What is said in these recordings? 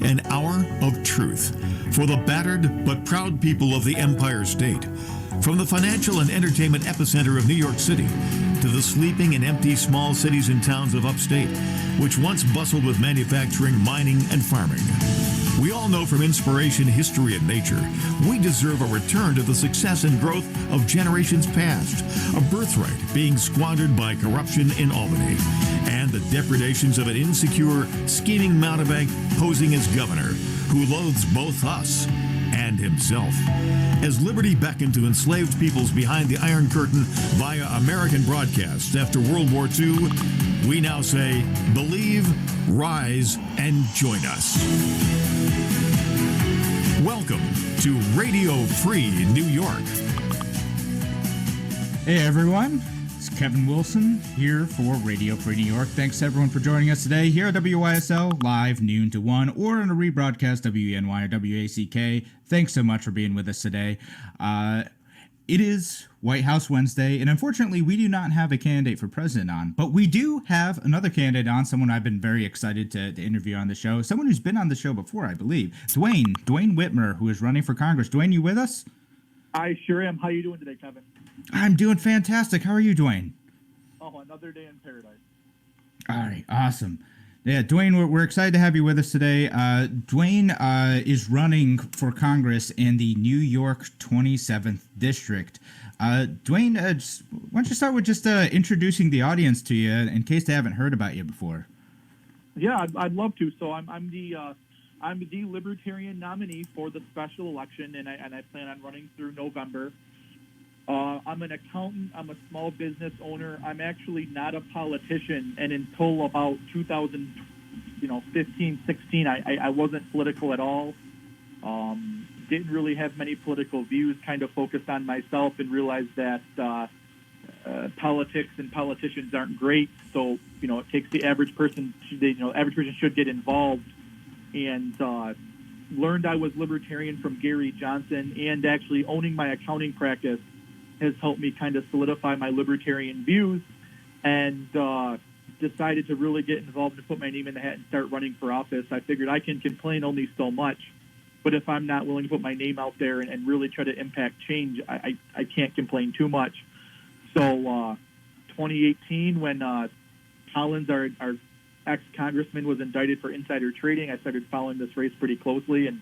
an hour of truth for the battered but proud people of the Empire State. From the financial and entertainment epicenter of New York City to the sleeping and empty small cities and towns of upstate, which once bustled with manufacturing, mining, and farming. We all know from inspiration, history, and nature, we deserve a return to the success and growth of generations past, a birthright being squandered by corruption in Albany, and the depredations of an insecure, scheming mountebank posing as governor, who loathes both us and himself. As liberty beckoned to enslaved peoples behind the Iron Curtain via American broadcasts after World War II, we now say, believe, rise, and join us. Welcome to Radio Free New York. Hey everyone, it's Kevin Wilson here for Radio Free New York. Thanks everyone for joining us today here at WYSL, live noon to 1, or on a rebroadcast WENY or WACK. Thanks so much for being with us today. It is White House Wednesday, and unfortunately we do not have a candidate for president on, but we do have another candidate on, someone I've been very excited to interview on the show, someone who's been on the show before, I believe. Duane Whitmer, who is running for Congress. Duane, you with us? I sure am. How you doing today, Kevin? I'm doing fantastic. How are you, Duane? Oh, another day in paradise. All right, awesome. Yeah, Duane, we're excited to have you with us today. Duane is running for Congress in the New York 27th District. Duane, why don't you start with just introducing the audience to you in case they haven't heard about you before? Yeah, I'd love to. So I'm the Libertarian nominee for the special election, and I plan on running through November. I'm an accountant. I'm a small business owner. I'm actually not a politician, and until about 2015, 16, I wasn't political at all. Didn't really have many political views. Kind of focused on myself and realized that politics and politicians aren't great. So it takes the average person. Average person should get involved, and learned I was libertarian from Gary Johnson, and actually owning my accounting practice has helped me kind of solidify my libertarian views, and decided to really get involved and put my name in the hat and start running for office. I figured I can complain only so much, but if I'm not willing to put my name out there and really try to impact change, I can't complain too much. So 2018, when Collins, our ex-congressman, was indicted for insider trading, I started following this race pretty closely, and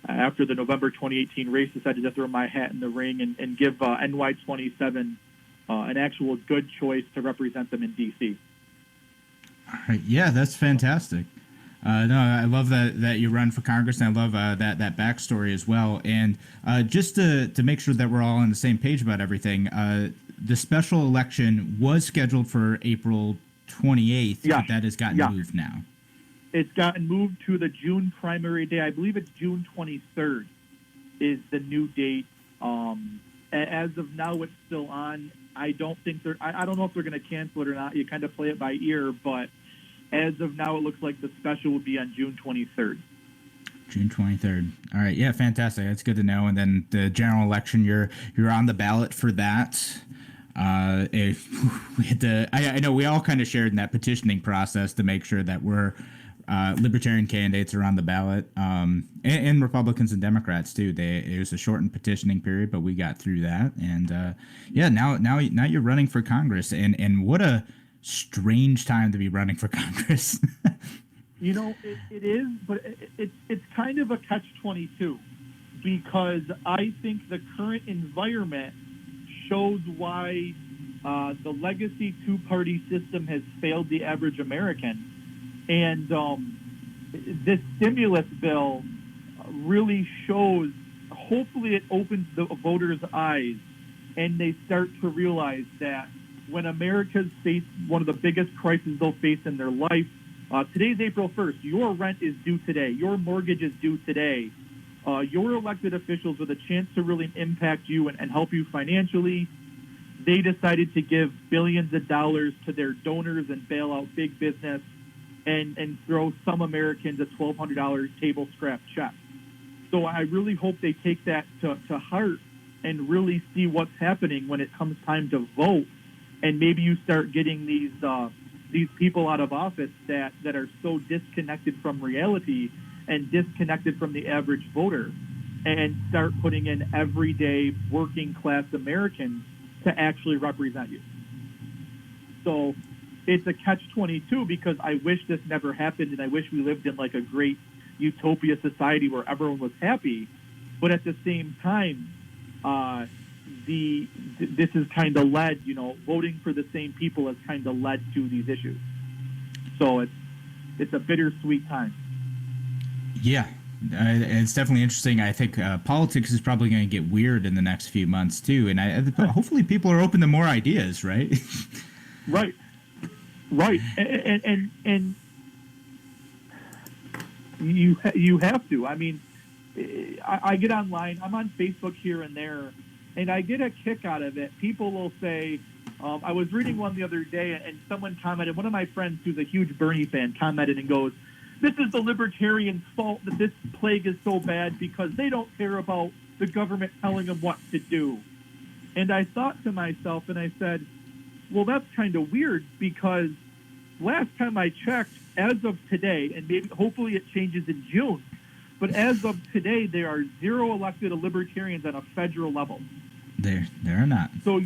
after the November 2018 race, decided to throw my hat in the ring and give NY27 an actual good choice to represent them in D.C. All right. Yeah, that's fantastic. No, I love that you run for Congress, and I love that backstory as well. And just to make sure that we're all on the same page about everything, the special election was scheduled for April 28th, yeah. But that has gotten moved now. It's gotten moved to the June primary day. I believe it's June 23rd is the new date. As of now, it's still on. I don't know if they're going to cancel it or not. You kind of play it by ear, but as of now, it looks like the special will be on June 23rd. June 23rd. All right. Yeah, fantastic. That's good to know. And then the general election, you're on the ballot for that. I know we all kind of shared in that petitioning process to make sure that we're libertarian candidates are on the ballot, and Republicans and Democrats too. It was a shortened petitioning period, but we got through that. And now you're running for Congress, and what a strange time to be running for Congress. It is, but it's kind of a catch-22, because I think the current environment shows why the legacy two-party system has failed the average American. And this stimulus bill really shows, hopefully it opens the voters' eyes, and they start to realize that when America's faced one of the biggest crises they'll face in their life, today's April 1st, your rent is due today, your mortgage is due today, your elected officials with a chance to really impact you and help you financially, they decided to give billions of dollars to their donors and bail out big business, and throw some Americans a $1,200 table scrap check. So I really hope they take that to heart and really see what's happening when it comes time to vote, and maybe you start getting these people out of office that are so disconnected from reality and disconnected from the average voter and start putting in everyday working class Americans to actually represent you. So it's a catch-22 because I wish this never happened, and I wish we lived in like a great utopia society where everyone was happy. But at the same time, this has kind of led, voting for the same people has kind of led to these issues. So it's a bittersweet time. Yeah, it's definitely interesting. I think politics is probably going to get weird in the next few months too, and hopefully people are open to more ideas, right? Right, and you have to. I mean, I get online. I'm on Facebook here and there, and I get a kick out of it. People will say, I was reading one the other day, and someone commented, one of my friends who's a huge Bernie fan commented and goes, "This is the libertarians' fault that this plague is so bad because they don't care about the government telling them what to do." And I thought to myself, and I said, well, that's kind of weird because last time I checked, as of today, and maybe hopefully it changes in June, but as of today, there are 0 elected libertarians on a federal level. There are not. So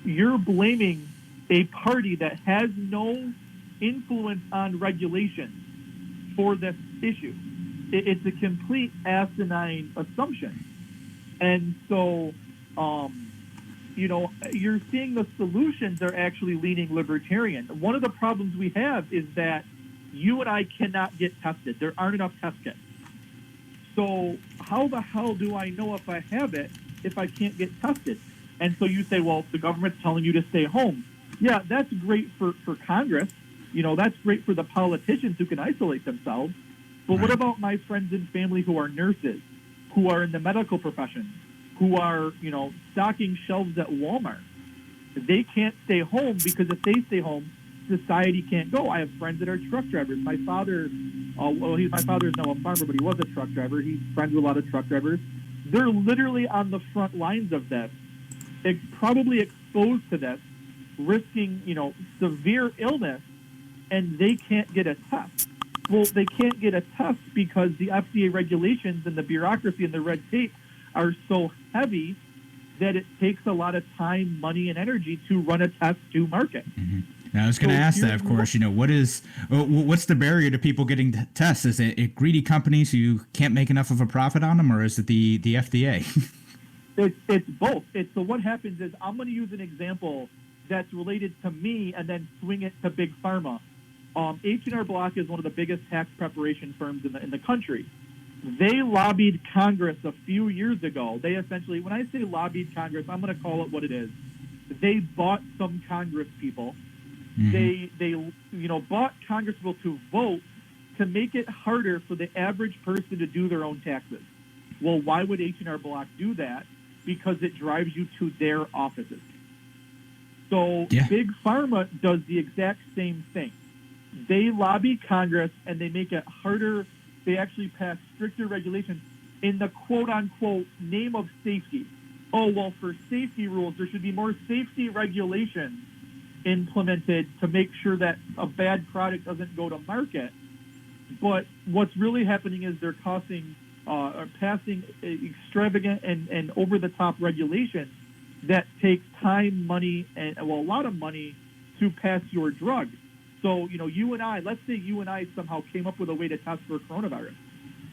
you're blaming a party that has no influence on regulation for this issue. It's a complete asinine assumption. And so, you're seeing the solutions are actually leaning libertarian. One of the problems we have is that you and I cannot get tested. There aren't enough test kits. So how the hell do I know if I have it if I can't get tested? And so you say, well, the government's telling you to stay home. Yeah, that's great for Congress. That's great for the politicians who can isolate themselves. But what about my friends and family who are nurses, who are in the medical profession, who are, stocking shelves at Walmart? They can't stay home because if they stay home, society can't go. I have friends that are truck drivers. My father, my father is now a farmer, but he was a truck driver. He's friends with a lot of truck drivers. They're literally on the front lines of this, probably exposed to this, risking, severe illness, and they can't get a test. Well, they can't get a test because the FDA regulations and the bureaucracy and the red tape are so heavy that it takes a lot of time, money, and energy to run a test to market. Mm-hmm. Now, I was going to ask that, of course, what's the barrier to people getting tests? Is it greedy companies who can't make enough of a profit on them, or is it the FDA? It's both. So what happens is I'm going to use an example that's related to me and then swing it to Big Pharma. H&R Block is one of the biggest tax preparation firms in the country. They lobbied Congress a few years ago. They essentially, when I say lobbied Congress, I'm going to call it what it is. They bought some Congress people. Mm-hmm. They bought Congress people to vote to make it harder for the average person to do their own taxes. Well, why would H&R Block do that? Because it drives you to their offices. So Big Pharma does the exact same thing. They lobby Congress and they make it harder. They actually pass stricter regulations in the quote-unquote name of safety. Oh, well, for safety rules, there should be more safety regulations implemented to make sure that a bad product doesn't go to market. But what's really happening is they're passing extravagant and over-the-top regulations that takes time, money, and a lot of money to pass your drug. So, you and I, let's say you and I somehow came up with a way to test for coronavirus.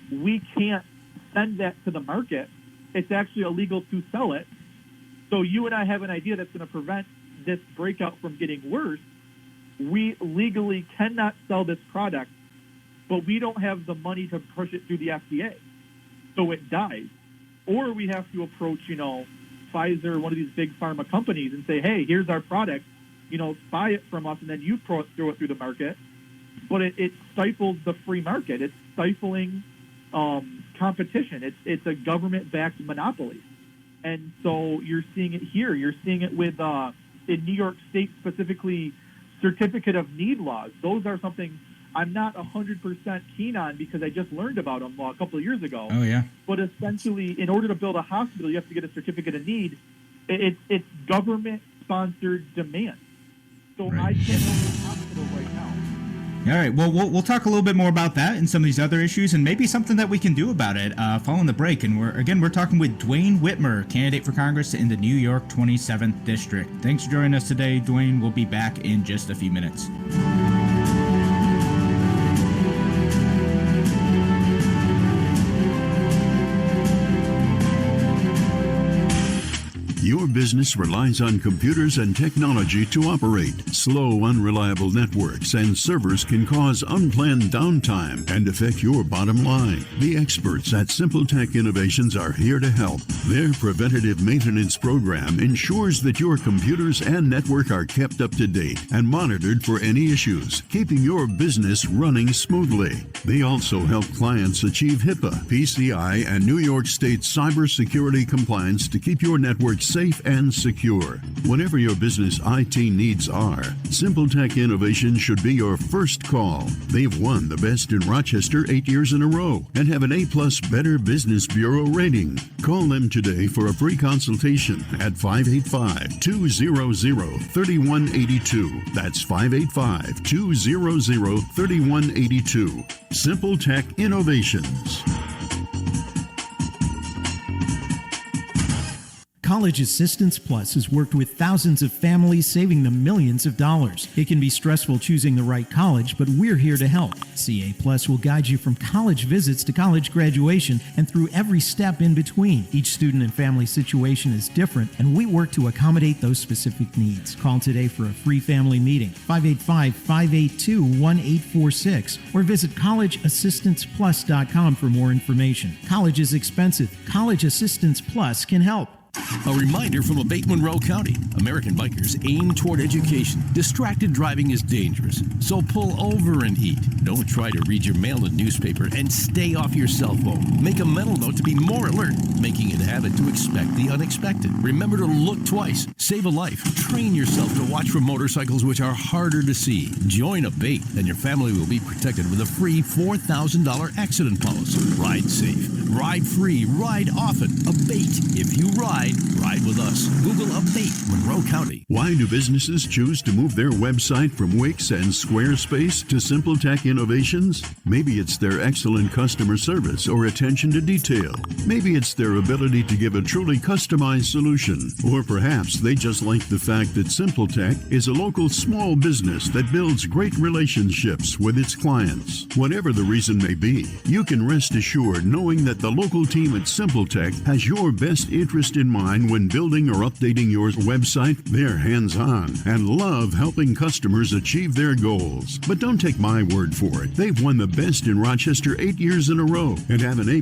We can't send that to the market. It's actually illegal to sell it. So you and I have an idea that's going to prevent this breakout from getting worse. We legally cannot sell this product, but we don't have the money to push it through the FDA. So it dies. Or we have to approach, Pfizer, one of these big pharma companies, and say, hey, here's our product. Buy it from us, and then you throw it through the market. But it stifles the free market. It's stifling competition. It's a government-backed monopoly. And so you're seeing it here. You're seeing it with, in New York State specifically, certificate of need laws. Those are something I'm not 100% keen on because I just learned about them a couple of years ago. Oh, yeah. But essentially, in order to build a hospital, you have to get a certificate of need. It's government-sponsored demand. So right. I can't open a hospital right now. All right. Well, we'll talk a little bit more about that and some of these other issues, and maybe something that we can do about it following the break. And we're talking with Duane Whitmer, candidate for Congress in the New York 27th District. Thanks for joining us today, Duane. We'll be back in just a few minutes. Your business relies on computers and technology to operate. Slow, unreliable networks and servers can cause unplanned downtime and affect your bottom line. The experts at Simple Tech Innovations are here to help. Their preventative maintenance program ensures that your computers and network are kept up to date and monitored for any issues, keeping your business running smoothly. They also help clients achieve HIPAA, PCI, and New York State cybersecurity compliance to keep your network safe and secure. Whatever your business IT needs are, Simple Tech Innovation should be your first call. They've won the Best in Rochester 8 years in a row and have an A+ Better Business Bureau rating. Call them today for a free consultation at 585-200-3182. That's 585-200-3182. Simple Tech Innovations. College Assistance Plus has worked with thousands of families, saving them millions of dollars. It can be stressful choosing the right college, but we're here to help. CA Plus will guide you from college visits to college graduation and through every step in between. Each student and family situation is different, and we work to accommodate those specific needs. Call today for a free family meeting, 585-582-1846, or visit collegeassistanceplus.com for more information. College is expensive. College Assistance Plus can help. A reminder from Abate Monroe County. American bikers aim toward education. Distracted driving is dangerous, so pull over and eat. Don't try to read your mail and newspaper, and stay off your cell phone. Make a mental note to be more alert, making it a habit to expect the unexpected. Remember to look twice. Save a life. Train yourself to watch for motorcycles which are harder to see. Join Abate, and your family will be protected with a free $4,000 accident policy. Ride safe. Ride free. Ride often. Abate. If you ride with us. Google Abate Monroe County. Why do businesses choose to move their website from Wix and Squarespace to Simple Tech Innovations? Maybe it's their excellent customer service or attention to detail. Maybe it's their ability to give a truly customized solution. Or perhaps they just like the fact that Simple Tech is a local small business that builds great relationships with its clients. Whatever the reason may be, you can rest assured knowing that the local team at Simple Tech has your best interest in mind when building or updating your website. They're hands-on and love helping customers achieve their goals. But don't take my word for it. They've won the Best in Rochester 8 years in a row and have an A+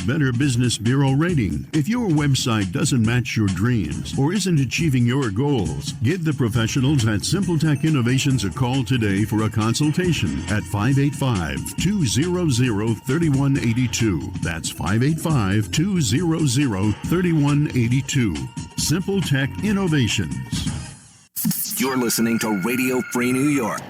Better Business Bureau rating. If your website doesn't match your dreams or isn't achieving your goals, give the professionals at Simple Tech Innovations a call today for a consultation at 585-200-3182. That's 585-200-3182. Simple Tech Innovations. You're listening to Radio Free New York.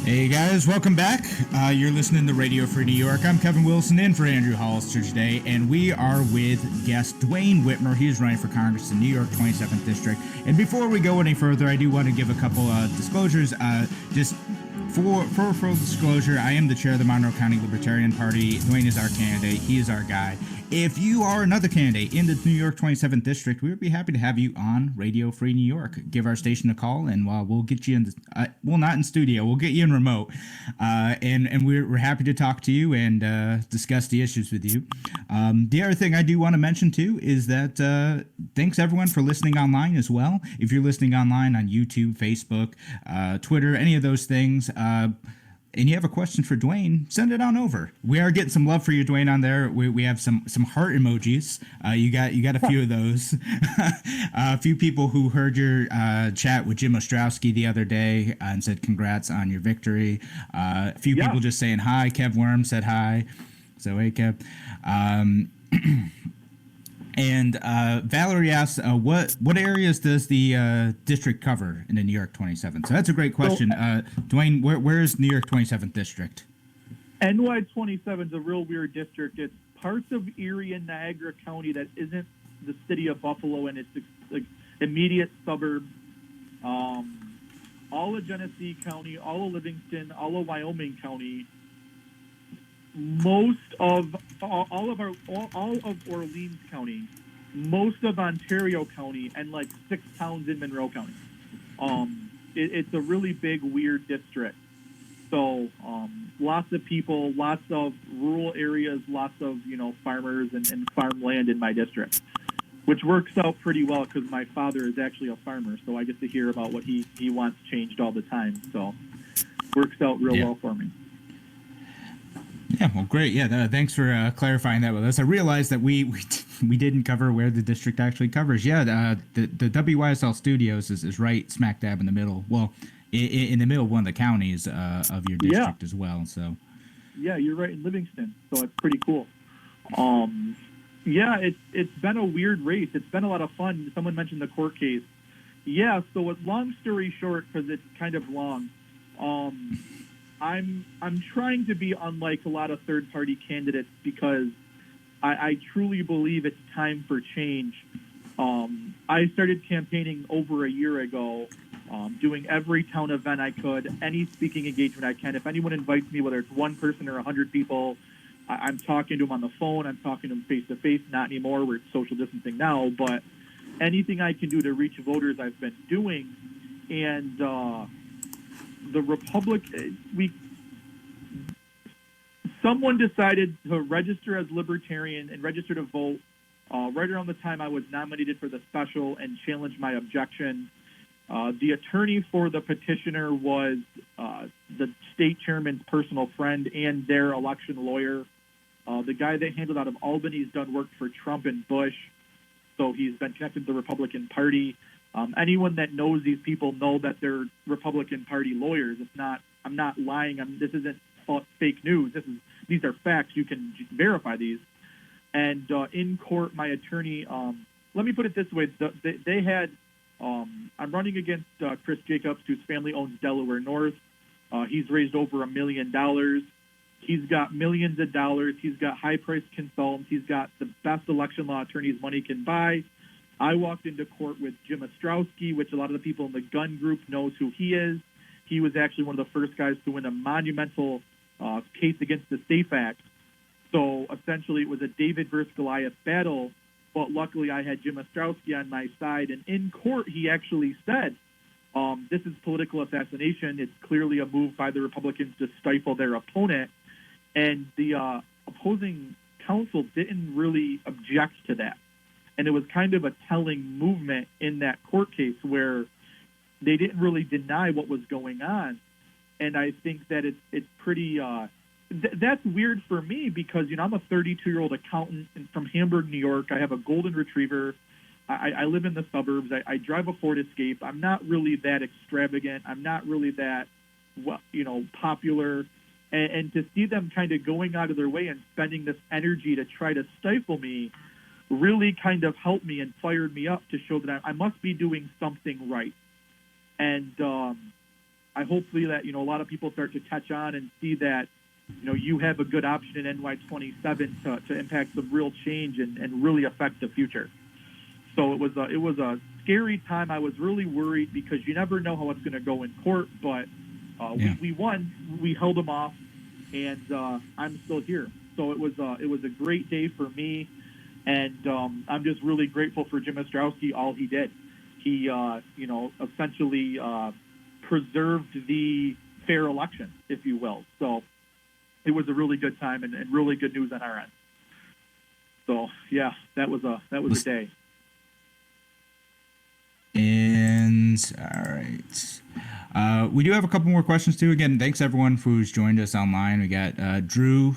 Hey guys, welcome back. You're listening to Radio Free New York. I'm Kevin Wilson in for Andrew Hollister today, and we are with guest Duane Whitmer. He is running for Congress in New York 27th District. And before we go any further, I do want to give a couple disclosures. Just for full disclosure, I am the chair of the Monroe County Libertarian Party. Duane is our candidate. He is our guy. If you are another candidate in the New York 27th District, we would be happy to have you on Radio Free New York. Give our station a call, and we'll get you in. Well, not in studio. We'll get you in remote, and we're happy to talk to you and discuss the issues with you. The other thing I do want to mention too is that thanks everyone for listening online as well. If you're listening online on YouTube, Facebook, Twitter, any of those things. And you have a question for Duane, send it on over. We are getting some love for you, Duane, on there. We have some heart emojis. You got a few of those. A few people who heard your chat with Jim Ostrowski the other day and said congrats on your victory. A few people just saying hi. Kev Worm said hi. So hey, Kev. And Valerie asks, what areas does the district cover in the New York 27th? So that's a great question. Duane, where is New York 27th District? NY 27 is a real weird district. It's parts of Erie and Niagara County that isn't the city of Buffalo and its like immediate suburbs. all of Genesee County, all of Livingston, all of Wyoming County, most of all of Orleans County, most of Ontario County, and like 6 towns in Monroe County. It's a really big, weird district. So lots of people, lots of rural areas, lots of farmers and farmland in my district, which works out pretty well because my father is actually a farmer, so I get to hear about what he wants changed all the time. So works out real well for me. Yeah, well, great. Yeah, thanks for clarifying that with us. I realized that we didn't cover where the district actually covers. Yeah, the WYSL Studios is right smack dab in the middle. Well, in the middle of one of the counties of your district as well. So. Yeah, you're right in Livingston, so it's pretty cool. Yeah, it's been a weird race. It's been a lot of fun. Someone mentioned the court case. Yeah, so with long story short, because it's kind of long, I'm trying to be unlike a lot of third-party candidates because I truly believe it's time for change. I started campaigning over a year ago, doing every town event I could, any speaking engagement I can. If anyone invites me, whether it's one person or 100 people, I'm talking to them on the phone. I'm talking to them face-to-face. Not anymore. We're social distancing now. But anything I can do to reach voters, I've been doing. And the Republic, someone decided to register as Libertarian and register to vote right around the time I was nominated for the special and challenged my objection. The attorney for the petitioner was the state chairman's personal friend and their election lawyer. The guy they handled out of Albany has done work for Trump and Bush, so he's been connected to the Republican Party. Anyone that knows these people know that they're Republican Party lawyers. I'm not lying. This isn't fake news. These are facts. You can verify these. And in court, my attorney, let me put it this way. They had, I'm running against Chris Jacobs, whose family owns Delaware North. He's raised over $1 million. He's got millions of dollars. He's got high-priced consultants. He's got the best election law attorneys money can buy. I walked into court with Jim Ostrowski, which a lot of the people in the gun group knows who he is. He was actually one of the first guys to win a monumental case against the SAFE Act. So essentially it was a David versus Goliath battle, but luckily I had Jim Ostrowski on my side. And in court, he actually said, this is political assassination. It's clearly a move by the Republicans to stifle their opponent. And the opposing counsel didn't really object to that. And it was kind of a telling movement in that court case where they didn't really deny what was going on. And I think that it's pretty that's weird for me because, I'm a 32-year-old accountant from Hamburg, New York. I have a golden retriever. I live in the suburbs. I drive a Ford Escape. I'm not really that extravagant. I'm not really that, popular. And to see them kind of going out of their way and spending this energy to try to stifle me really kind of helped me and fired me up to show that I must be doing something right. And I hopefully that, a lot of people start to catch on and see that, you have a good option in NY27 to impact some real change and really affect the future. So it was a scary time. I was really worried because you never know how it's going to go in court, but we won. We held them off, and I'm still here. So it was a great day for me, and I'm just really grateful for Jim Ostrowski, all he did. He, essentially preserved the fair election, if you will. So it was a really good time and really good news on our end. So yeah, that was a day. And all right, we do have a couple more questions too. Again, thanks everyone who's joined us online. We got Drew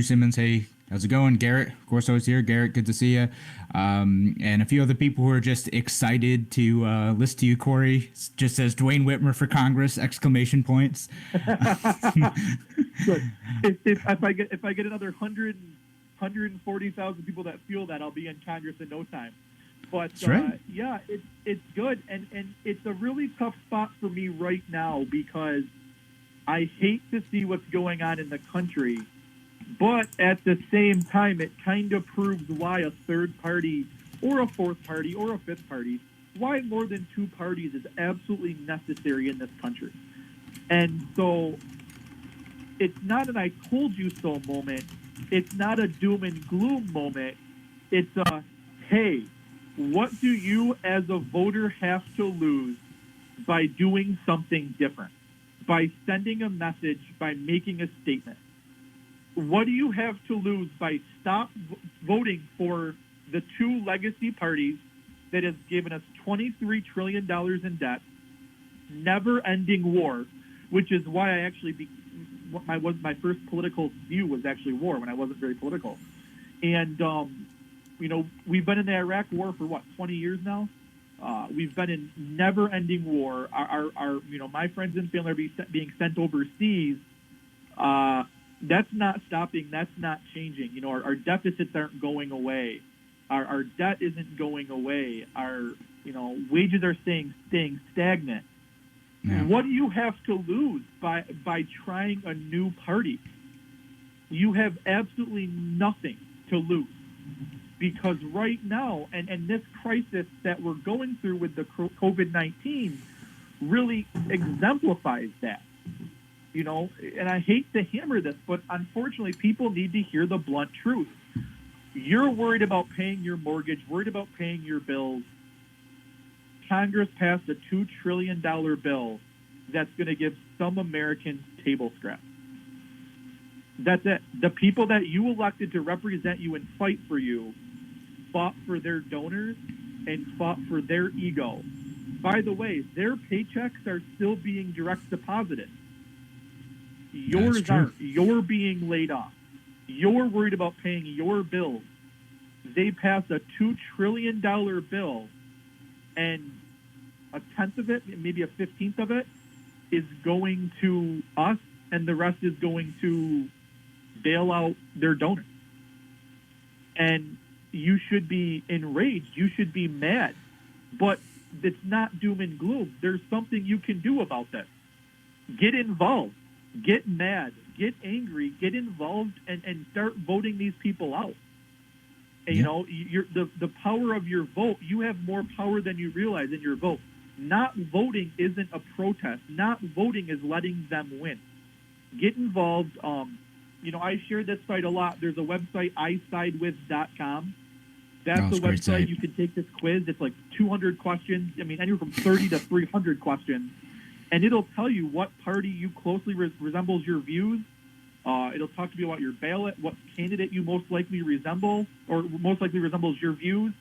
Simmons. Hey, how's it going? Garrett, of course, always here. Garrett, good to see you. And a few other people who are just excited to listen to you. Corey just says Duane Whitmer for Congress! Exclamation points. Good. If I get another 140,000 people that feel that, I'll be in Congress in no time. But right. Yeah, it's good, and it's a really tough spot for me right now because I hate to see what's going on in the country. But at the same time, it kind of proves why a third party or a fourth party or a fifth party why more than two parties is absolutely necessary in this country. And so it's not an I told you so moment. It's not a doom and gloom moment. It's a, hey, what do you as a voter have to lose by doing something different, by sending a message, by making a statement? What do you have to lose by voting for the two legacy parties that has given us $23 trillion in debt, never-ending war, which is why I actually my first political view was actually war when I wasn't very political. And, we've been in the Iraq war for, 20 years now? We've been in never-ending war. Our my friends and family are being sent overseas. That's not stopping. That's not changing. Our deficits aren't going away. Our debt isn't going away. Our wages are staying stagnant. Yeah. What do you have to lose by trying a new party? You have absolutely nothing to lose, because right now, and this crisis that we're going through with the COVID-19 really exemplifies that. And I hate to hammer this, but unfortunately, people need to hear the blunt truth. You're worried about paying your mortgage, worried about paying your bills. Congress passed a $2 trillion bill that's going to give some Americans table scraps. That's it. The people that you elected to represent you and fight for you fought for their donors and fought for their ego. By the way, their paychecks are still being direct deposited. Yours aren't. You're being laid off. You're worried about paying your bills. They passed a $2 trillion bill, and a tenth of it, maybe a 15th of it, is going to us, and the rest is going to bail out their donors. And you should be enraged. You should be mad. But it's not doom and gloom. There's something you can do about this. Get involved. Get mad. Get angry. Get involved and start voting these people out. And, the power of your vote, you have more power than you realize in your vote. Not voting isn't a protest. Not voting is letting them win. Get involved. I share this site a lot. There's a website, isidewith.com. That's the website. You can take this quiz. It's like 200 questions. Anywhere from 30 to 300 questions. And it'll tell you what party you closely resembles your views. It'll talk to you about your ballot, what candidate you most likely resemble, or most likely resembles your views.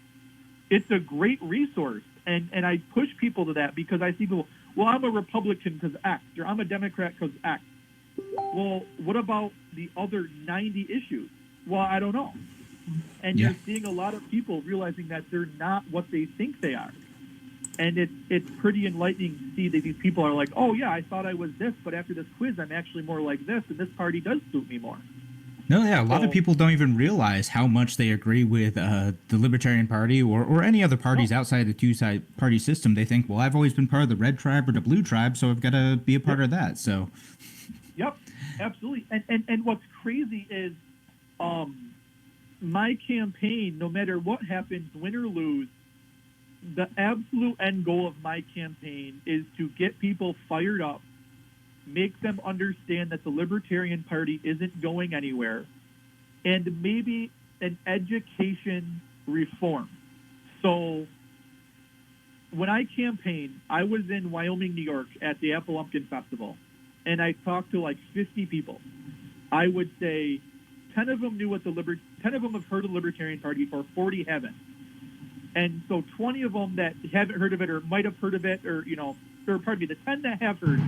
It's a great resource. And I push people to that because I see people, well, I'm a Republican because X, or I'm a Democrat because X. Well, what about the other 90 issues? Well, I don't know. And you're seeing a lot of people realizing that they're not what they think they are. And it's pretty enlightening to see that these people are like, oh, yeah, I thought I was this, but after this quiz, I'm actually more like this, and this party does suit me more. No, yeah, a lot of people don't even realize how much they agree with the Libertarian Party or any other parties outside the two-side party system. They think, well, I've always been part of the red tribe or the blue tribe, so I've got to be a part of that. So, yep, absolutely. And what's crazy is my campaign, no matter what happens, win or lose, the absolute end goal of my campaign is to get people fired up, make them understand that the Libertarian Party isn't going anywhere, and maybe an education reform. So when I campaigned, I was in Wyoming, New York at the Apple Lumpkin Festival, and I talked to like 50 people. I would say 10 of them have heard of the Libertarian Party, or 40 haven't. And so 20 of them that haven't heard of it or might have heard of it, or pardon me, the 10 that have heard.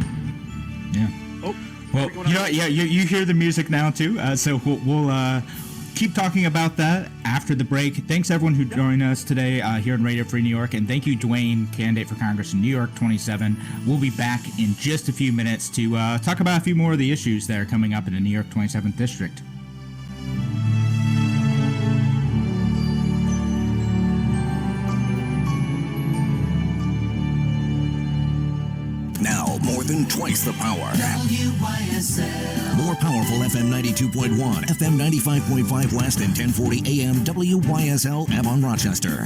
Yeah. Oh. Well, you hear the music now too. So we'll keep talking about that after the break. Thanks everyone who joined us today here on Radio Free New York, and thank you, Duane, candidate for Congress in New York 27. We'll be back in just a few minutes to talk about a few more of the issues that are coming up in the New York 27th district. Now, more than twice the power. WYSL. More powerful FM 92.1, FM 95.5 West, and 1040 AM WYSL Avon Rochester.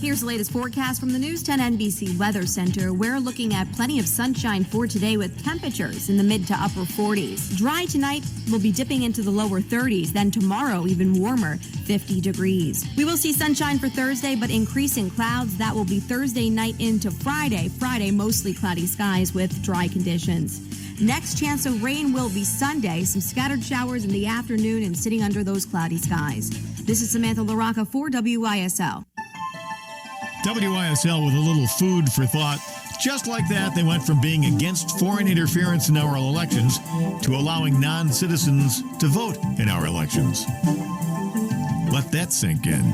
Here's the latest forecast from the News 10 NBC Weather Center. We're looking at plenty of sunshine for today with temperatures in the mid to upper 40s. Dry tonight, we'll be dipping into the lower 30s. Then tomorrow, even warmer, 50 degrees. We will see sunshine for Thursday, but increasing clouds. That will be Thursday night into Friday. Friday, mostly cloudy skies with dry conditions. Next chance of rain will be Sunday. Some scattered showers in the afternoon and sitting under those cloudy skies. This is Samantha LaRocca for WISL. WISL with a little food for thought. Just like that, they went from being against foreign interference in our elections to allowing non-citizens to vote in our elections. Let that sink in.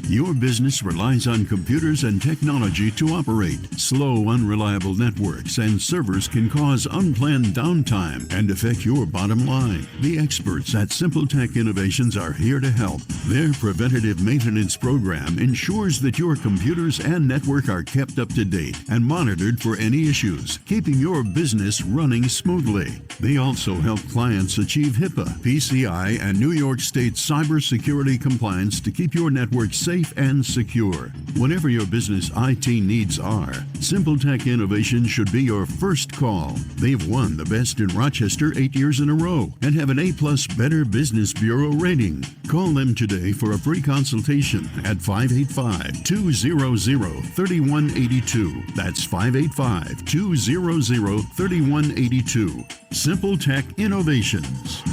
Your business relies on computers and technology to operate. Slow, unreliable networks and servers can cause unplanned downtime and affect your bottom line. The experts at Simple Tech Innovations are here to help. Their preventative maintenance program ensures that your computers and network are kept up to date and monitored for any issues, keeping your business running smoothly. They also help clients achieve HIPAA, PCI, and New York State cybersecurity compliance to keep your network safe and secure. Whatever your business IT needs are, Simple Tech Innovation should be your first call. They've won the Best in Rochester 8 years in a row and have an A+ Better Business Bureau rating. Call them today for a free consultation at 585-200-3182. That's 585-200-3182. Simple Tech Innovations.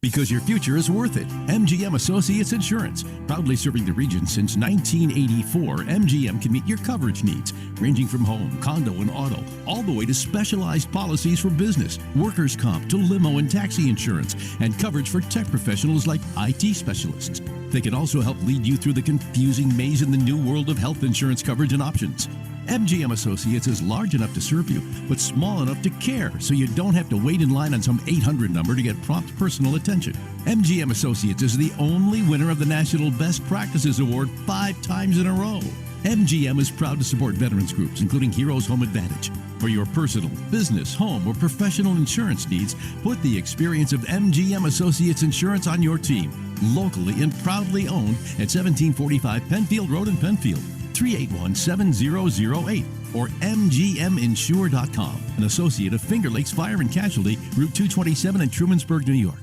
Because your future is worth it. MGM Associates Insurance. Proudly serving the region since 1984, MGM can meet your coverage needs, ranging from home, condo, and auto, all the way to specialized policies for business, workers' comp, to limo and taxi insurance, and coverage for tech professionals like IT specialists. They can also help lead you through the confusing maze in the new world of health insurance coverage and options. MGM Associates is large enough to serve you, but small enough to care, so you don't have to wait in line on some 800 number to get prompt personal attention. MGM Associates is the only winner of the National Best Practices Award 5 times in a row. MGM is proud to support veterans groups, including Heroes Home Advantage. For your personal, business, home, or professional insurance needs, put the experience of MGM Associates Insurance on your team. Locally and proudly owned at 1745 Penfield Road in Penfield. 381-7008 or mgminsure.com. An associate of Finger Lakes Fire and Casualty, Route 227 in Trumansburg, New York.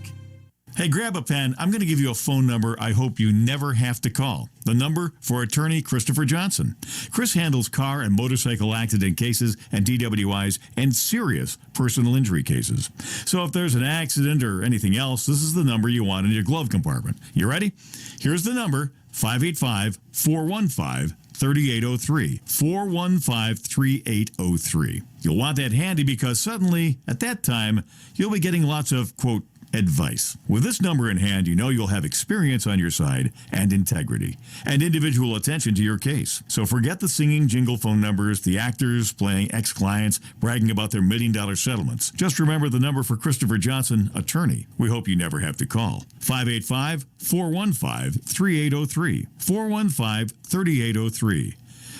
Hey, grab a pen. I'm going to give you a phone number I hope you never have to call. The number for attorney Christopher Johnson. Chris handles car and motorcycle accident cases and DWIs and serious personal injury cases. So if there's an accident or anything else, this is the number you want in your glove compartment. You ready? Here's the number, 585-415-3803. 415-3803. You'll want that handy because suddenly, at that time, you'll be getting lots of, quote, advice. With this number in hand, you know you'll have experience on your side and integrity and individual attention to your case. So forget the singing jingle phone numbers, the actors playing ex-clients, bragging about their $1 million settlements. Just remember the number for Christopher Johnson, attorney. We hope you never have to call. 585-415-3803. 415-3803.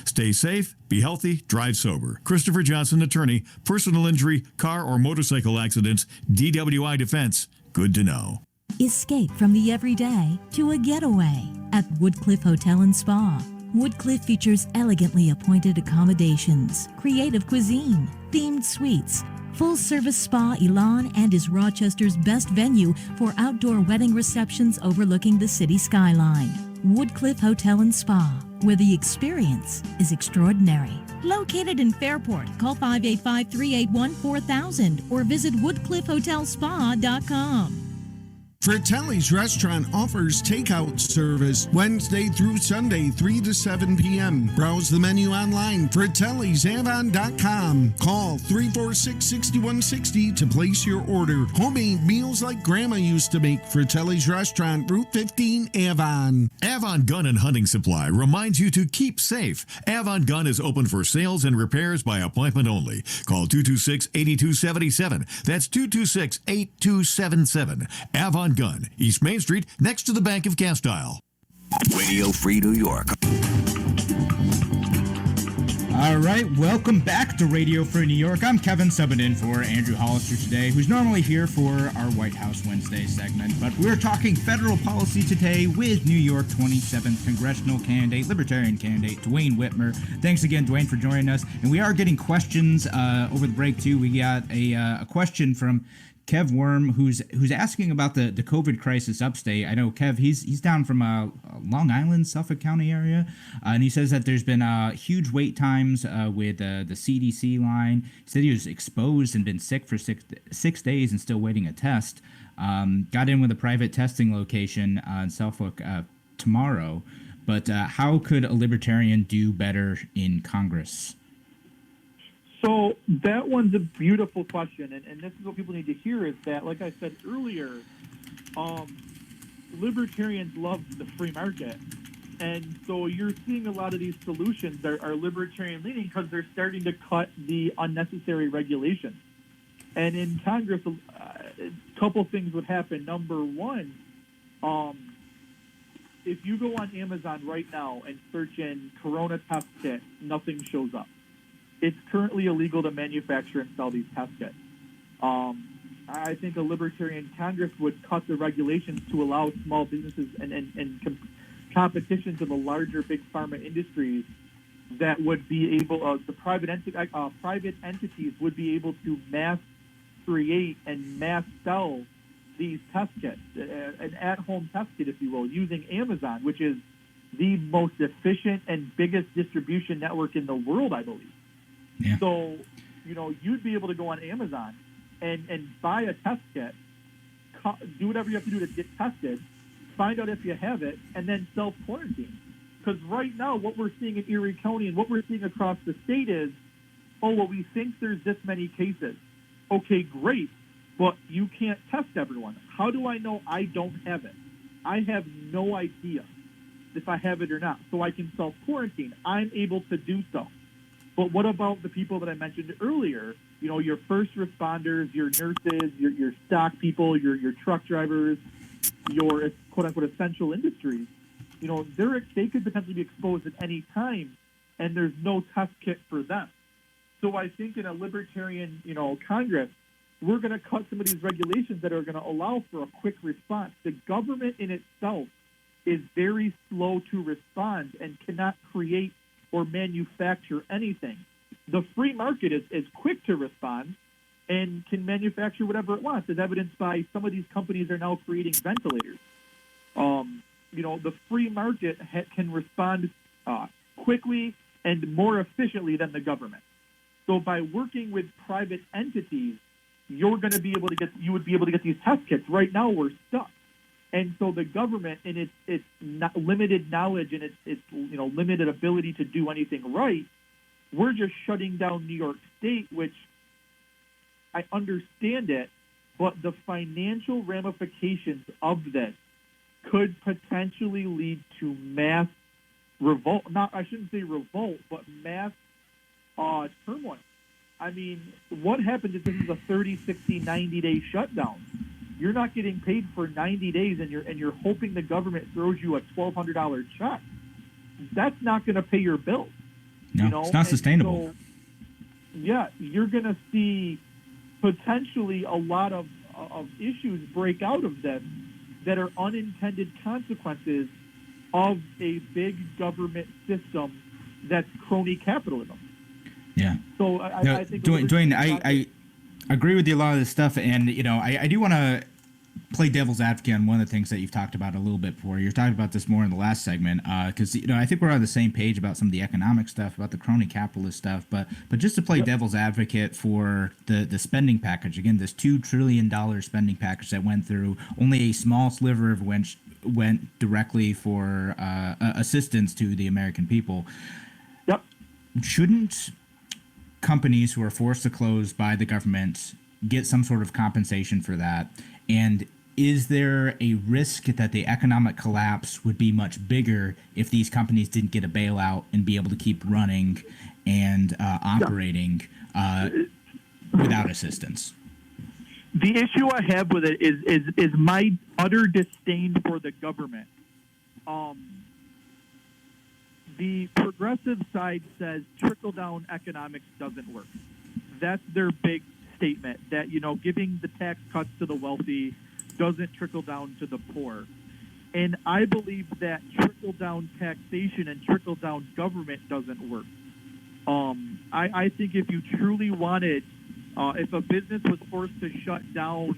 Stay safe, be healthy, drive sober. Christopher Johnson, attorney, personal injury, car or motorcycle accidents, DWI defense. Good to know. Escape from the everyday to a getaway at Woodcliff Hotel and Spa. Woodcliff features elegantly appointed accommodations, creative cuisine, themed suites, full-service spa Elan, and is Rochester's best venue for outdoor wedding receptions overlooking the city skyline. Woodcliff Hotel and Spa, where the experience is extraordinary. Located in Fairport, call 585-381-4000 or visit woodcliffhotelspa.com. Fratelli's Restaurant offers takeout service Wednesday through Sunday, 3 to 7 p.m. Browse the menu online, fratellisavon.com. Call 346-6160 to place your order. Homemade meals like Grandma used to make. Fratelli's Restaurant, Route 15, Avon. Avon Gun and Hunting Supply reminds you to keep safe. Avon Gun is open for sales and repairs by appointment only. Call 226-8277. That's 226-8277. Avon Gun, East Main Street, next to the Bank of Castile. Radio Free New York. All right, welcome back to Radio Free New York. I'm Kevin, subbing in for Andrew Hollister today, who's normally here for our White House Wednesday segment. But we're talking federal policy today with New York 27th congressional candidate, Libertarian candidate, Duane Whitmer. Thanks again, Duane, for joining us. And we are getting questions over the break, too. We got a question from Kev Worm, who's asking about the COVID crisis upstate. I know Kev, he's down from Long Island, Suffolk County area, and he says that there's been huge wait times with the CDC line. He said he was exposed and been sick for six days and still waiting a test. Got in with a private testing location in Suffolk tomorrow, but how could a libertarian do better in Congress? So that one's a beautiful question, and this is what people need to hear is that, like I said earlier, libertarians love the free market. And so you're seeing a lot of these solutions are libertarian leaning because they're starting to cut the unnecessary regulations. And in Congress, a couple things would happen. Number one, if you go on Amazon right now and search in Corona test kit, nothing shows up. It's currently illegal to manufacture and sell these test kits. I think a libertarian Congress would cut the regulations to allow small businesses and competition to the larger big pharma industries that would be able, the private entities would be able to mass create and mass sell these test kits, an at-home test kit, if you will, using Amazon, which is the most efficient and biggest distribution network in the world, I believe. Yeah. So, you'd be able to go on Amazon and buy a test kit, do whatever you have to do to get tested, find out if you have it, and then self-quarantine. Because right now, what we're seeing in Erie County and what we're seeing across the state is, we think there's this many cases. Okay, great, but you can't test everyone. How do I know I don't have it? I have no idea if I have it or not, so I can self-quarantine. I'm able to do so. But what about the people that I mentioned earlier? Your first responders, your nurses, your stock people, your truck drivers, your quote-unquote essential industries. They could potentially be exposed at any time, and there's no test kit for them. So I think in a libertarian, Congress, we're going to cut some of these regulations that are going to allow for a quick response. The government in itself is very slow to respond and cannot create or manufacture anything. The free market is quick to respond and can manufacture whatever it wants, as evidenced by some of these companies are now creating ventilators. The free market can respond quickly and more efficiently than the government. So by working with private entities, you would be able to get these test kits. Right now, we're stuck. And so the government, in its limited knowledge and its limited ability to do anything right, we're just shutting down New York State, which I understand it, but the financial ramifications of this could potentially lead to mass revolt. I shouldn't say revolt, but mass turmoil. I mean, what happens if this is a 30, 60, 90-day shutdown? You're not getting paid for 90 days, and you're hoping the government throws you a $1,200 check. That's not going to pay your bills. No, it's not sustainable. So, you're going to see potentially a lot of issues break out of this that are unintended consequences of a big government system that's crony capitalism. Yeah. So I think Duane, I agree with you a lot of this stuff, and I do want to play devil's advocate on one of the things that you've talked about a little bit before. You're talking about this more in the last segment, because I think we're on the same page about some of the economic stuff, about the crony capitalist stuff, but just to play devil's advocate for the spending package, again, this $2 trillion spending package that went through, only a small sliver of which went directly for assistance to the American people. Yep. Shouldn't companies who are forced to close by the government get some sort of compensation for that? And is there a risk that the economic collapse would be much bigger if these companies didn't get a bailout and be able to keep running and operating without assistance? The issue I have with it is my utter disdain for the government. the progressive side says trickle-down economics doesn't work. That's their big statement, that, giving the tax cuts to the wealthy doesn't trickle down to the poor. And I believe that trickle-down taxation and trickle-down government doesn't work. I think if you truly wanted, if a business was forced to shut down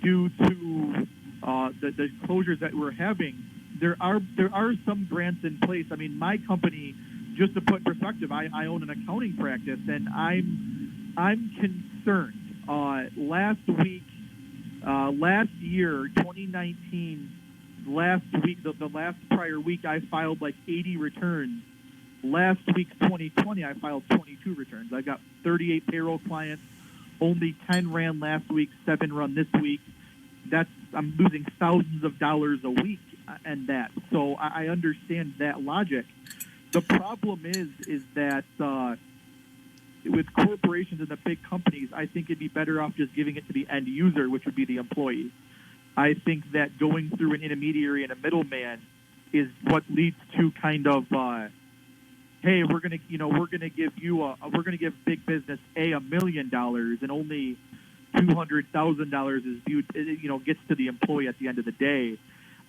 due to the closures that we're having, there are some grants in place. I mean, my company, just to put in perspective, I own an accounting practice, and I'm concerned. Last year, 2019, last week, the last prior week, I filed like 80 returns. Last week, 2020, I filed 22 returns. I got 38 payroll clients. Only 10 ran last week, 7 run this week. I'm losing thousands of dollars a week and that. So I understand that logic. The problem is that with corporations and the big companies, I think it'd be better off just giving it to the end user, which would be the employee. I think that going through an intermediary and a middleman is what leads to kind of, hey, we're gonna give big business $1 million, and only $200,000 is viewed, gets to the employee at the end of the day.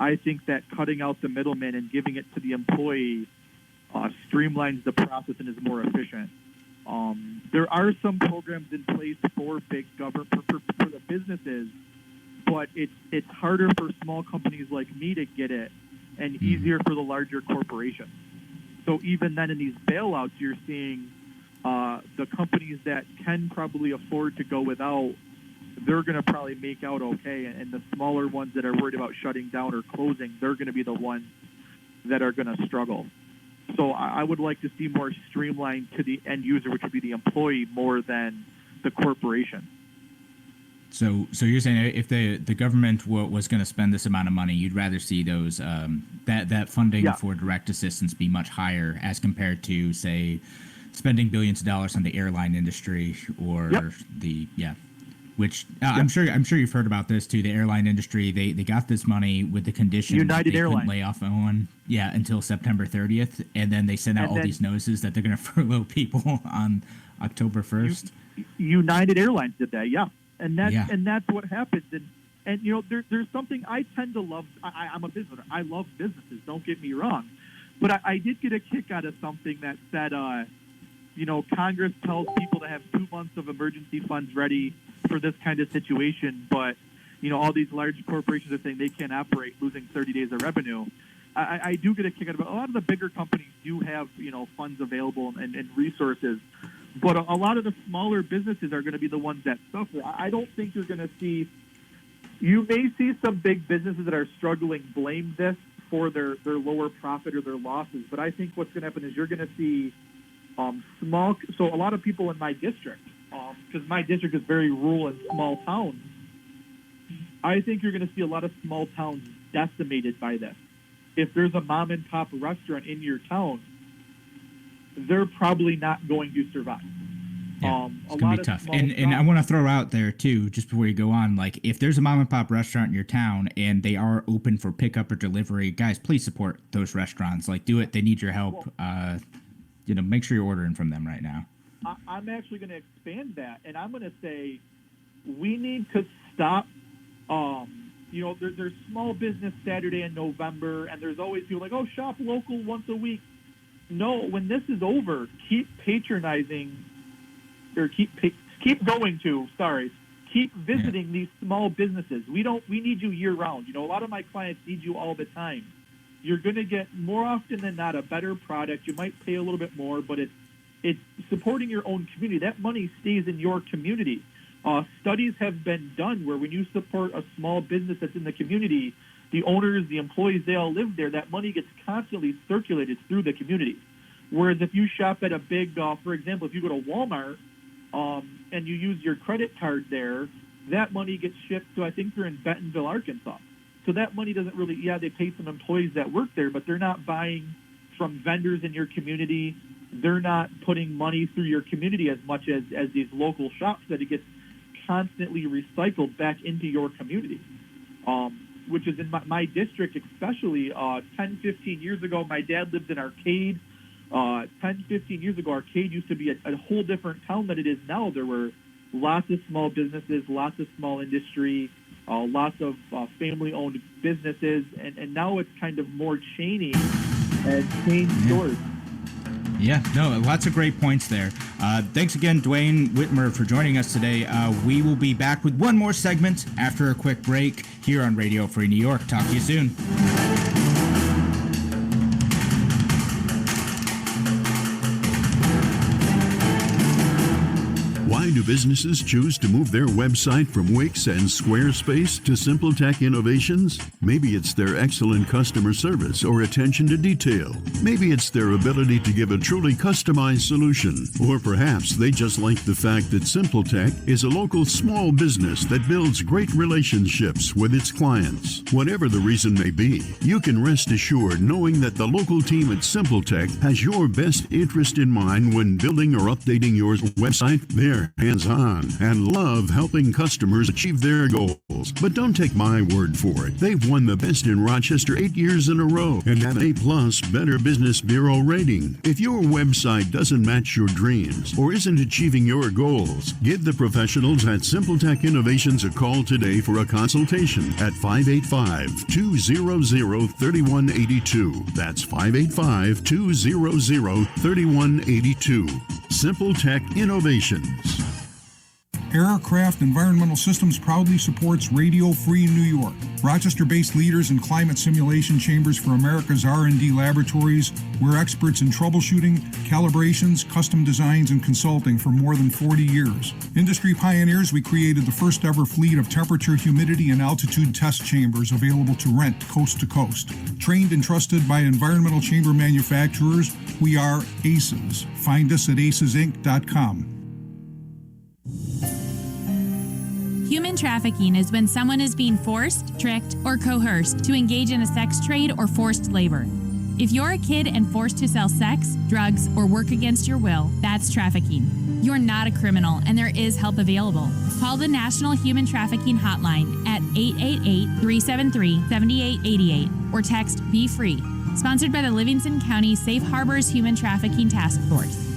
I think that cutting out the middleman and giving it to the employee streamlines the process and is more efficient. There are some programs in place for big government for the businesses, but it's harder for small companies like me to get it, and easier for the larger corporations. So even then, in these bailouts, you're seeing the companies that can probably afford to go without, they're going to probably make out okay, and the smaller ones that are worried about shutting down or closing, they're going to be the ones that are going to struggle. So I would like to see more streamlined to the end user, which would be the employee, more than the corporation. So you're saying if the government was going to spend this amount of money, you'd rather see those that funding for direct assistance be much higher as compared to, say, spending billions of dollars on the airline industry or which I'm sure you've heard about this too. The airline industry, they got this money with the condition United that they Airlines. couldn't lay off anyone until September 30th, and then they sent out all these notices that they're going to furlough people on October 1st. United Airlines did that, and that's what happens. And there's something I tend to love. I'm a business. I love businesses. Don't get me wrong, but I did get a kick out of something that said, Congress tells people to have 2 months of emergency funds ready for this kind of situation, but all these large corporations are saying they can't operate, losing 30 days of revenue. I do get a kick out of it. A lot of the bigger companies do have funds available and resources, but a lot of the smaller businesses are going to be the ones that suffer. I don't think you're going to see. You may see some big businesses that are struggling blame this for their lower profit or their losses, but I think what's going to happen is you're going to see small. So a lot of people in my district, because my district is very rural and small towns, I think you're going to see a lot of small towns decimated by this. If there's a mom and pop restaurant in your town, they're probably not going to survive. It's going to be tough. And I want to throw out there, too, just before you go on, like, if there's a mom and pop restaurant in your town and they are open for pickup or delivery, guys, please support those restaurants. Like, do it. They need your help. Make sure you're ordering from them right now. I'm actually going to expand that, and I'm going to say we need to stop. There's Small Business Saturday in November, and there's always people like, oh, shop local once a week. No, when this is over, keep patronizing, or keep visiting these small businesses. We need you year round. A lot of my clients need you all the time. You're going to get, more often than not, a better product. You might pay a little bit more, but it's supporting your own community. That money stays in your community. Studies have been done where when you support a small business that's in the community, the owners, the employees, they all live there. That money gets constantly circulated through the community. Whereas if you shop at a big, for example, if you go to Walmart and you use your credit card there, that money gets shipped to, I think they're in Bentonville, Arkansas. So that money doesn't really, they pay some employees that work there, but they're not buying from vendors in your community. They're not putting money through your community as much as these local shops, that it gets constantly recycled back into your community, which is in my district especially. 10, 15 years ago, my dad lived in Arcade. 10, 15 years ago, Arcade used to be a whole different town than it is now. There were lots of small businesses, lots of small industry, lots of family-owned businesses, and now it's kind of more chainy and chain stores. Yeah, no, lots of great points there. Thanks again, Duane Whitmer, for joining us today. We will be back with one more segment after a quick break here on Radio Free New York. Talk to you soon. Why do businesses choose to move their website from Wix and Squarespace to SimpleTech Innovations? Maybe it's their excellent customer service or attention to detail. Maybe it's their ability to give a truly customized solution. Or perhaps they just like the fact that SimpleTech is a local small business that builds great relationships with its clients. Whatever the reason may be, you can rest assured knowing that the local team at SimpleTech has your best interest in mind when building or updating your website. They're hands-on and love helping customers achieve their goals. But don't take my word for it. They've won the Best in Rochester 8 years in a row and have an A+ Better Business Bureau rating. If your website doesn't match your dreams or isn't achieving your goals, give the professionals at SimpleTech Innovations a call today for a consultation at 585-200-3182. That's 585-200-3182. SimpleTech Innovations. Aircraft Environmental Systems proudly supports Radio Free New York. Rochester-based leaders in climate simulation chambers for America's R&D laboratories. We're experts in troubleshooting, calibrations, custom designs, and consulting for more than 40 years. Industry pioneers, we created the first ever fleet of temperature, humidity, and altitude test chambers available to rent coast to coast. Trained and trusted by environmental chamber manufacturers, we are ACES. Find us at acesinc.com. Human trafficking is when someone is being forced, tricked, or coerced to engage in a sex trade or forced labor. If you're a kid and forced to sell sex, drugs, or work against your will, that's trafficking. You're not a criminal, and there is help available. Call the National Human Trafficking Hotline at 888-373-7888 or text Be Free. Sponsored by the Livingston County Safe Harbors Human Trafficking Task Force.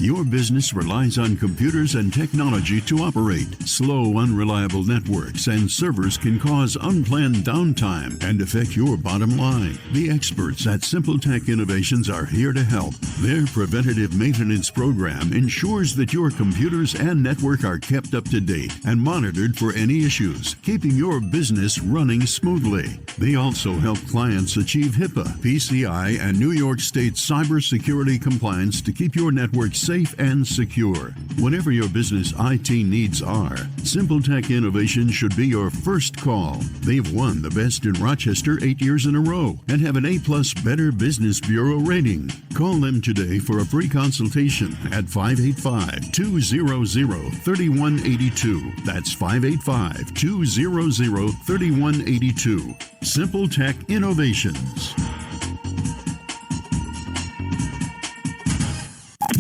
Your business relies on computers and technology to operate. Slow, unreliable networks and servers can cause unplanned downtime and affect your bottom line. The experts at SimpleTech Innovations are here to help. Their preventative maintenance program ensures that your computers and network are kept up to date and monitored for any issues, keeping your business running smoothly. They also help clients achieve HIPAA, PCI, and New York State cybersecurity compliance to keep your network safe and secure. Whatever your business IT needs are, SimpleTech Innovation should be your first call. They've won the Best in Rochester 8 years in a row and have an A+ Better Business Bureau rating. Call them today for a free consultation at 585-200-3182. That's 585-200-3182. SimpleTech Innovations.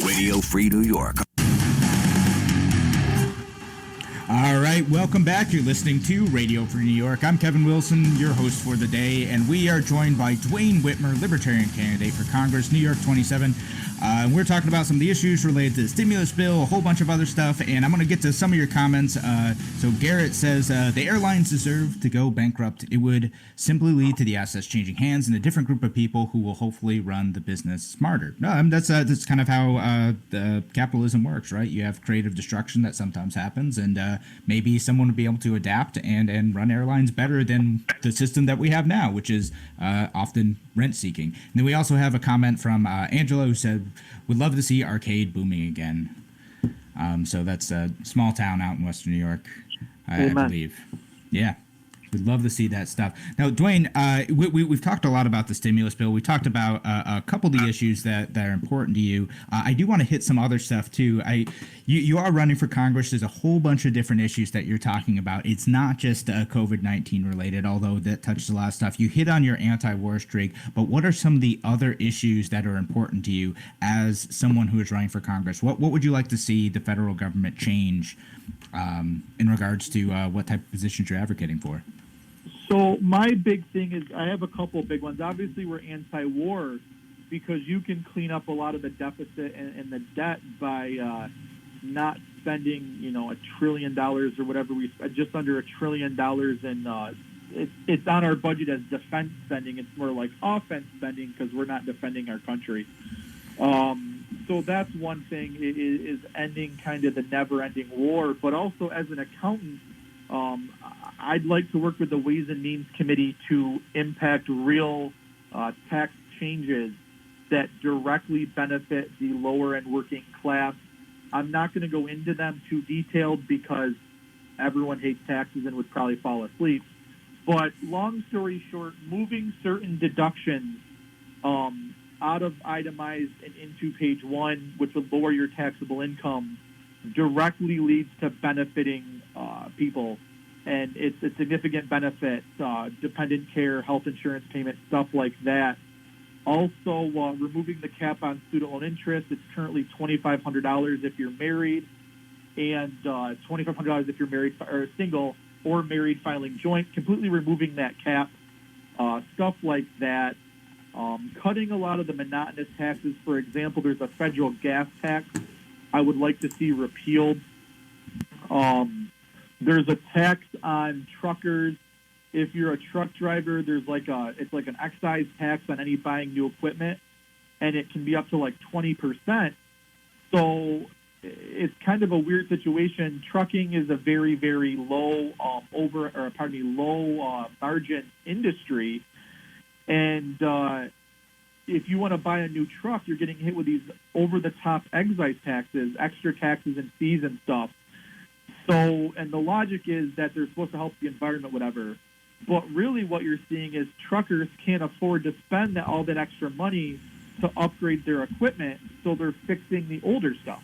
Radio Free New York. All right, welcome back. You're listening to Radio Free New York. I'm Kevin Wilson, your host for the day, and we are joined by Duane Whitmer, Libertarian candidate for Congress, New York 27. We're talking about some of the issues related to the stimulus bill, a whole bunch of other stuff, and I'm going to get to some of your comments. So Garrett says, the airlines deserve to go bankrupt. It would simply lead to the assets changing hands and a different group of people who will hopefully run the business smarter. No, I mean, that's kind of how capitalism works, right? You have creative destruction that sometimes happens, and maybe someone would be able to adapt and run airlines better than the system that we have now, which is often rent-seeking. And then we also have a comment from Angela, who said, would love to see arcade booming again. So that's a small town out in Western New York, I believe. Yeah. We'd love to see that stuff. Now, Duane, we've talked a lot about the stimulus bill. We talked about a couple of the issues that are important to you. I do want to hit some other stuff, too. You are running for Congress. There's a whole bunch of different issues that you're talking about. It's not just COVID-19 related, although that touches a lot of stuff. You hit on your anti-war streak, but what are some of the other issues that are important to you as someone who is running for Congress? What would you like to see the federal government change in regards to what type of positions you're advocating for? So my big thing is I have a couple big ones. Obviously, we're anti-war because you can clean up a lot of the deficit and the debt by not spending, $1 trillion or whatever just under $1 trillion, and it's on our budget as defense spending. It's more like offense spending because we're not defending our country. So that's one thing is ending kind of the never-ending war. But also as an accountant, I'd like to work with the Ways and Means Committee to impact real tax changes that directly benefit the lower-end working class. I'm not going to go into them too detailed because everyone hates taxes and would probably fall asleep. But long story short, moving certain deductions out of itemized and into page one, which would lower your taxable income, directly leads to benefiting people. And it's a significant benefit, dependent care, health insurance payment, stuff like that. Also, removing the cap on student loan interest, it's currently $2,500 if you're married, and $2,500 if you're married or single or married filing joint. Completely removing that cap, stuff like that. Cutting a lot of the monotonous taxes. For example, there's a federal gas tax I would like to see repealed. There's a tax on truckers. If you're a truck driver, it's like an excise tax on any buying new equipment, and it can be up to like 20%. So it's kind of a weird situation. Trucking is a very, very low margin industry, and if you want to buy a new truck, you're getting hit with these over-the-top excise taxes, extra taxes and fees and stuff. So, and the logic is that they're supposed to help the environment, whatever. But really what you're seeing is truckers can't afford to spend all that extra money to upgrade their equipment, so they're fixing the older stuff.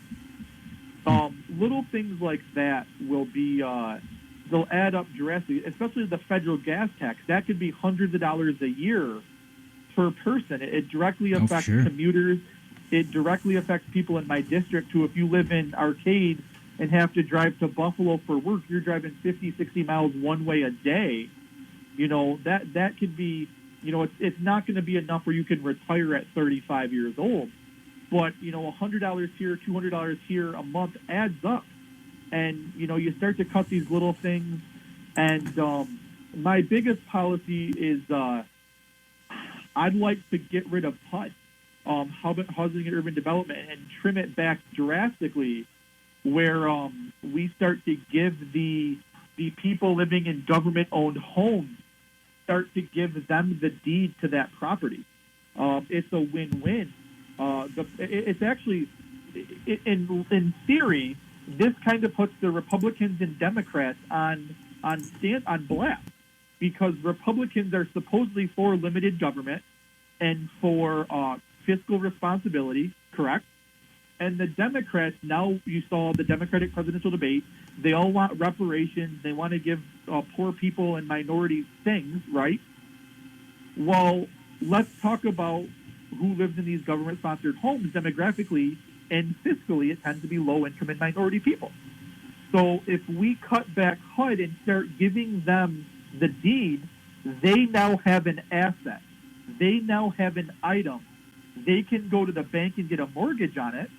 Little things like that will be, they'll add up drastically, especially the federal gas tax. That could be hundreds of dollars a year per person. It directly affects commuters. It directly affects people in my district who, if you live in Arcade and have to drive to Buffalo for work, you're driving 50, 60 miles one way a day. That could be, it's not going to be enough where you can retire at 35 years old. But, $100 here, $200 here a month adds up. And, you start to cut these little things. And my biggest policy is I'd like to get rid of HUD, housing and urban development, and trim it back drastically where we start to give the people living in government-owned homes, start to give them the deed to that property. It's a win-win. It's actually, in theory, this kind of puts the Republicans and Democrats on blast, because Republicans are supposedly for limited government and for fiscal responsibility, correct? And the Democrats, now you saw the Democratic presidential debate, they all want reparations. They want to give poor people and minorities things, right? Well, let's talk about who lives in these government-sponsored homes. Demographically and fiscally, it tends to be low-income and minority people. So if we cut back HUD and start giving them the deed, they now have an asset. They now have an item. They can go to the bank and get a mortgage on it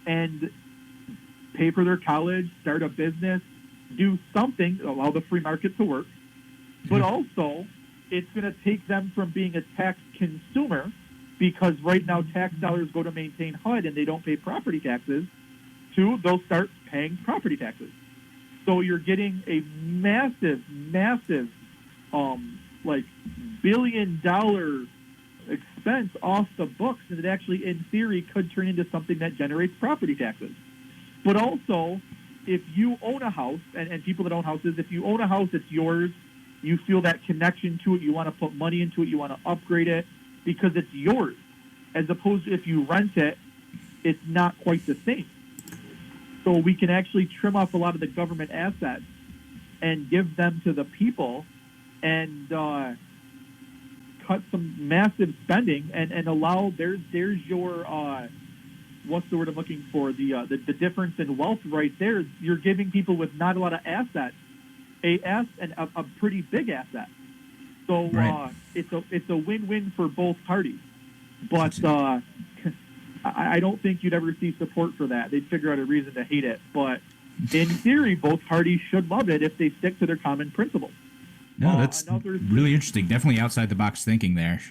and pay for their college, start a business, do something, allow the free market to work. But also, it's going to take them from being a tax consumer, because right now tax dollars go to maintain HUD and they don't pay property taxes, to they'll start paying property taxes. So you're getting a massive, billion-dollar expense off the books, and it actually, in theory, could turn into something that generates property taxes. But also, if you own a house, and people that own houses, if you own a house, it's yours. You feel that connection to it. You want to put money into it. You want to upgrade it because it's yours. As opposed to if you rent it, it's not quite the same. So we can actually trim off a lot of the government assets and give them to the people and cut some massive spending and allow, there's your, what's the word I'm looking for, the difference in wealth right there. You're giving people with not a lot of assets a pretty big asset. So it's a win-win for both parties. But I don't think you'd ever see support for that. They'd figure out a reason to hate it. But in theory, both parties should love it if they stick to their common principles. No, that's really interesting. Definitely outside the box thinking there.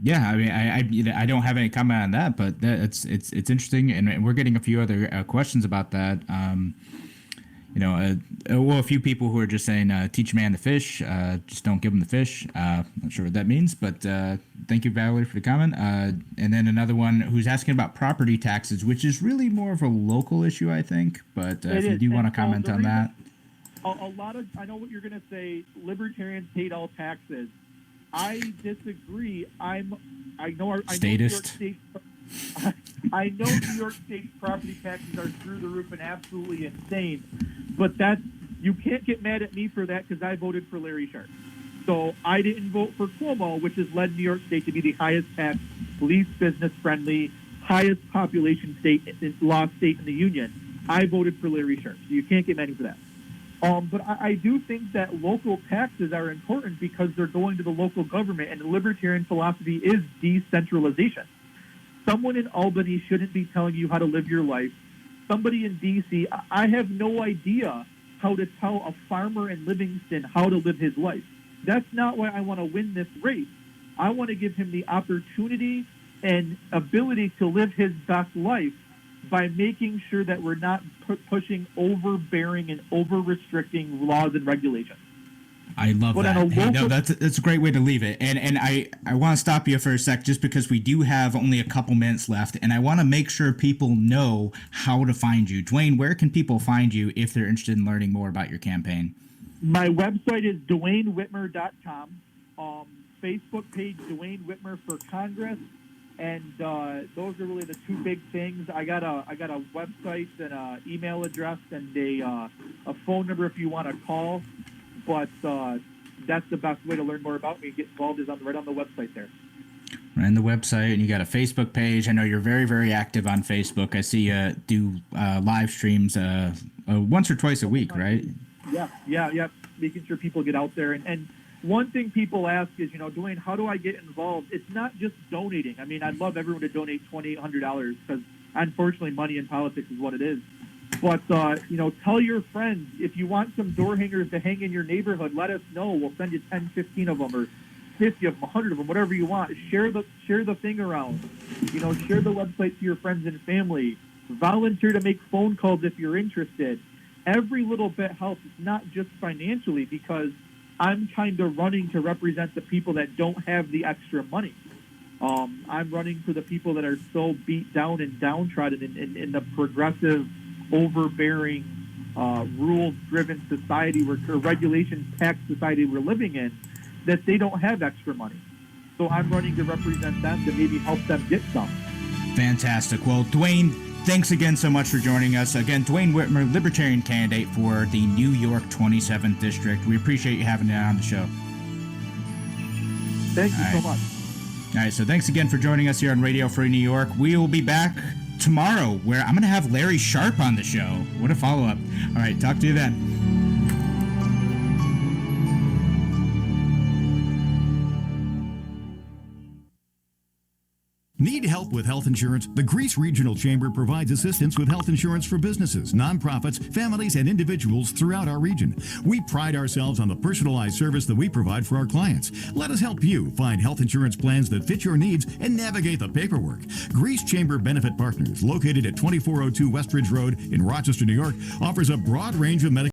Yeah, I mean, I don't have any comment on that, but it's interesting, and we're getting a few other questions about that. A few people who are just saying, teach a man to fish, just don't give him the fish. Not sure what that means, but thank you, Valerie, for the comment. And then another one who's asking about property taxes, which is really more of a local issue, I think. But if you do want to comment on that. I know what you're going to say, libertarians hate all taxes. I disagree. I know New York State property taxes are through the roof and absolutely insane, but you can't get mad at me for that because I voted for Larry Sharp. So I didn't vote for Cuomo, which has led New York State to be the highest tax, least business friendly, highest population law state in the union. I voted for Larry Sharp, so you can't get mad at me for that. But I do think that local taxes are important because they're going to the local government, and the libertarian philosophy is decentralization. Someone in Albany shouldn't be telling you how to live your life. Somebody in D.C., I have no idea how to tell a farmer in Livingston how to live his life. That's not why I want to win this race. I want to give him the opportunity and ability to live his best life by making sure that we're not pushing overbearing and over-restricting laws and regulations. I love that. That's a great way to leave it. And I want to stop you for a sec just because we do have only a couple minutes left, and I want to make sure people know how to find you. Duane, where can people find you if they're interested in learning more about your campaign? My website is DuaneWhitmer.com. Facebook page, Duane Whitmer for Congress. And those are really the two big things. I got a website and an email address and a phone number if you want to call. But that's the best way to learn more about me. Get involved is right on the website there. Right on the website, and you got a Facebook page. I know you're very, very active on Facebook. I see you do live streams once or twice a week, right? Yeah. Making sure people get out there. And one thing people ask is, Duane, how do I get involved? It's not just donating. I mean, I'd love everyone to donate $2,800 because, unfortunately, money in politics is what it is. But, tell your friends, if you want some door hangers to hang in your neighborhood, let us know. We'll send you 10, 15 of them or 50 of them, 100 of them, whatever you want. Share the thing around. Share the website to your friends and family. Volunteer to make phone calls if you're interested. Every little bit helps. It's not just financially because I'm kind of running to represent the people that don't have the extra money. I'm running for the people that are so beat down and downtrodden in the progressive, overbearing, rules-driven society or regulation-tax society we're living in that they don't have extra money. So I'm running to represent them to maybe help them get some. Fantastic. Well, Duane, thanks again so much for joining us. Again, Duane Whitmer, Libertarian candidate for the New York 27th District. We appreciate you having it on the show. Thank you so much. All right, so thanks again for joining us here on Radio Free New York. We will be back tomorrow where I'm going to have Larry Sharp on the show. What a follow-up. All right, talk to you then. Need help with health insurance? The Greece Regional Chamber provides assistance with health insurance for businesses, nonprofits, families, and individuals throughout our region. We pride ourselves on the personalized service that we provide for our clients. Let us help you find health insurance plans that fit your needs and navigate the paperwork. Greece Chamber Benefit Partners, located at 2402 Westridge Road in Rochester, New York, offers a broad range of medical